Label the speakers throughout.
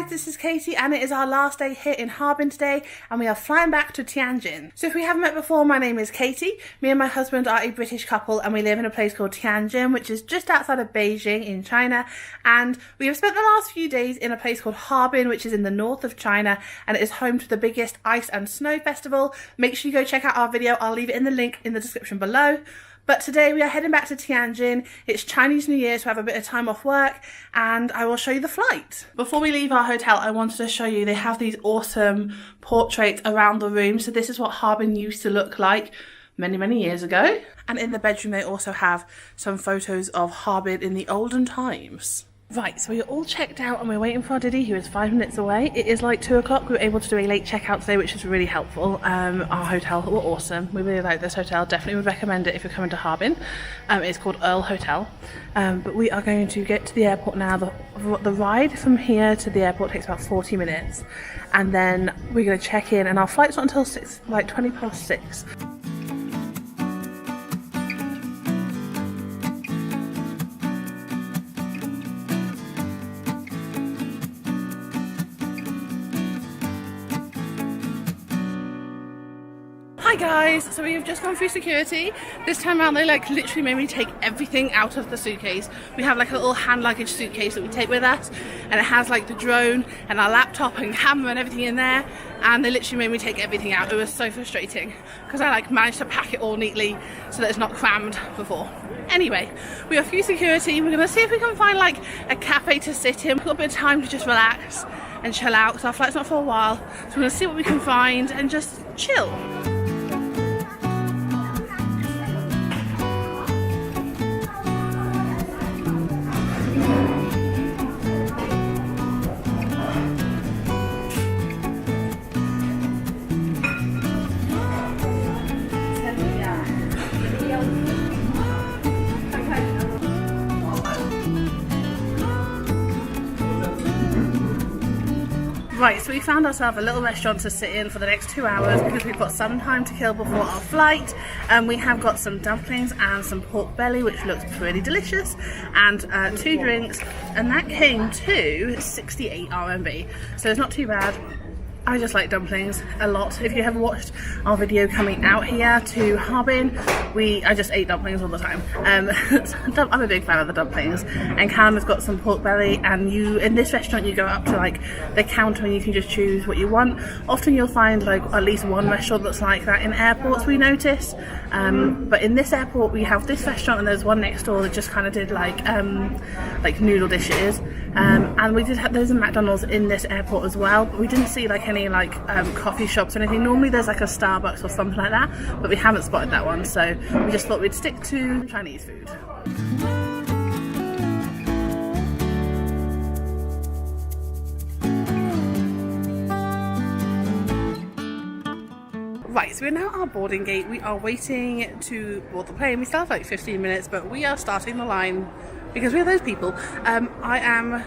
Speaker 1: guys, this is Katie and it is our last day here in Harbin today and we are flying back to Tianjin. So if we haven't met before, my name is Katie. Me and my husband are a British couple and we live in a place called Tianjin, which is just outside of Beijing in China, and we have spent the last few days in a place called Harbin, which is in the north of China, and it is home to the biggest ice and snow festival. Make sure you go check out our video. I'll leave it in the link in the description below. But today we are heading back to Tianjin. It's Chinese New Year, so I have a bit of time off work and I will show you the flight. Before we leave our hotel, I wanted to show you, they have these awesome portraits around the room. So this is what Harbin used to look like many, many years ago. And in the bedroom, they also have some photos of Harbin in the olden times. Right, so we're all checked out and we're waiting for our Diddy, who is 5 minutes away. It is like 2 o'clock. We were able to do a late checkout today, which is really helpful. Our hotel were awesome. We really like this hotel. Definitely would recommend it if you're coming to Harbin. It's called Earl Hotel. But we are going to get to the airport now. The ride from here to the airport takes about 40 minutes. And then we're going to check in, and our flight's not until 6, like 20 past 6. Hi guys, so we have just gone through security. This time around they like literally made me take everything out of the suitcase. We have like a little hand luggage suitcase that we take with us, and it has like the drone and our laptop and camera and everything in there, and they literally made me take everything out. It was so frustrating because I like managed to pack it all neatly so that it's not crammed before. Anyway, we are through security. We're gonna see if we can find like a cafe to sit in. We've got a bit of time to just relax and chill out because our flight's not for a while, so we're gonna see what we can find and just chill. Right, so we found ourselves a little restaurant to sit in for the next 2 hours because we've got some time to kill before our flight. We have got some dumplings and some pork belly, which looks pretty delicious, and 2 drinks, and that came to 68 RMB, so it's not too bad. I just like dumplings a lot. If you haven't watched our video coming out here to Harbin, I just ate dumplings all the time. I'm a big fan of the dumplings. And Callum has got some pork belly, and in this restaurant you go up to like the counter and you can just choose what you want. Often you'll find like at least one restaurant that's like that in airports, we notice. But in this airport we have this restaurant, and there's one next door that just kind of did like noodle dishes. And we did have, there's a McDonald's in this airport as well, but we didn't see like any coffee shops or anything. Normally there's like a Starbucks or something like that, but we haven't spotted that one, so we just thought we'd stick to Chinese food. Right, so we're now at our boarding gate. We are waiting to board the plane. We still have like 15 minutes, but we are starting the line because we're those people. I am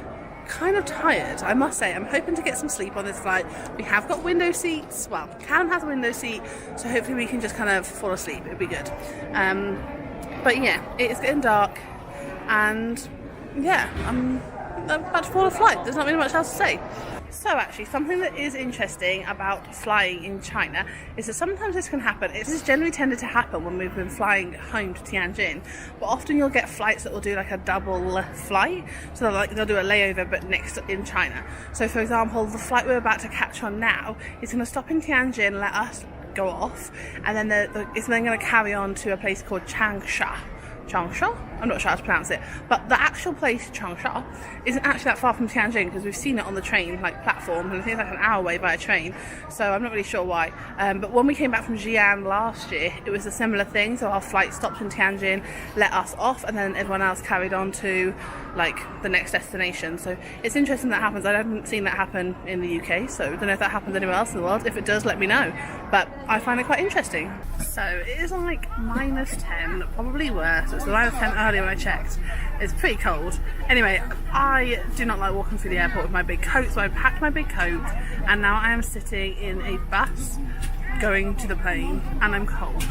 Speaker 1: kind of tired, I must say. I'm hoping to get some sleep on this flight. We have got window seats. Well, Callum has a window seat, so hopefully we can just kind of fall asleep. It'll be good. But yeah, it's getting dark, and yeah, I'm about to fall a flight. There's not really much else to say. So actually, something that is interesting about flying in China is that sometimes this can happen. This has generally tended to happen when we've been flying home to Tianjin, but often you'll get flights that will do like a double flight. So they'll do a layover but next in China. So for example, the flight we're about to catch on now is going to stop in Tianjin, let us go off, and then it's then going to carry on to a place called Changsha. I'm not sure how to pronounce it, but the actual place, Changsha, isn't actually that far from Tianjin because we've seen it on the train platform, and I think it's like an hour away by a train, so I'm not really sure why. But when we came back from Xi'an last year, it was a similar thing. So our flight stopped in Tianjin, let us off, and then everyone else carried on to like the next destination. So it's interesting that happens. I haven't seen that happen in the UK, so I don't know if that happens anywhere else in the world. If it does, let me know, but I find it quite interesting. So it is like -10, probably worse. It was -10 earlier when I checked. It's pretty cold. Anyway, I do not like walking through the airport with my big coat, so I packed my big coat, and now I am sitting in a bus going to the plane, and I'm cold.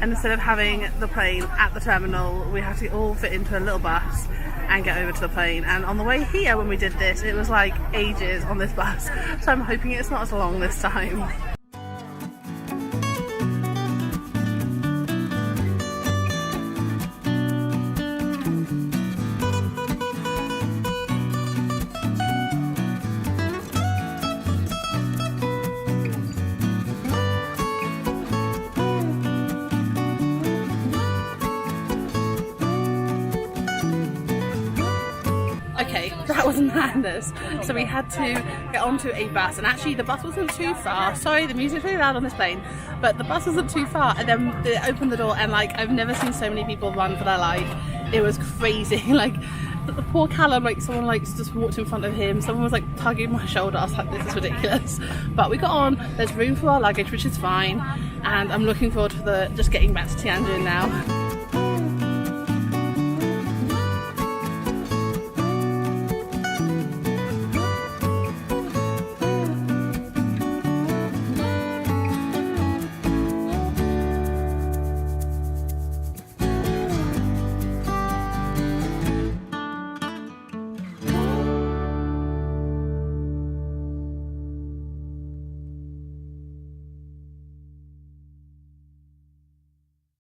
Speaker 1: And instead of having the plane at the terminal, we have to all fit into a little bus, and get over to the plane. And on the way here when we did this, it was like ages on this bus, so I'm hoping it's not as long this time. Okay, that was madness. So we had to get onto a bus, and actually the bus wasn't too far. Sorry, the music's really loud on this plane, but the bus wasn't too far, and then they opened the door, and like I've never seen so many people run for their life. It was crazy. Like the poor Callum, like someone like just walked in front of him, someone was like tugging my shoulder. I was like, this is ridiculous. But we got on, there's room for our luggage, which is fine, and I'm looking forward to just getting back to Tianjin now.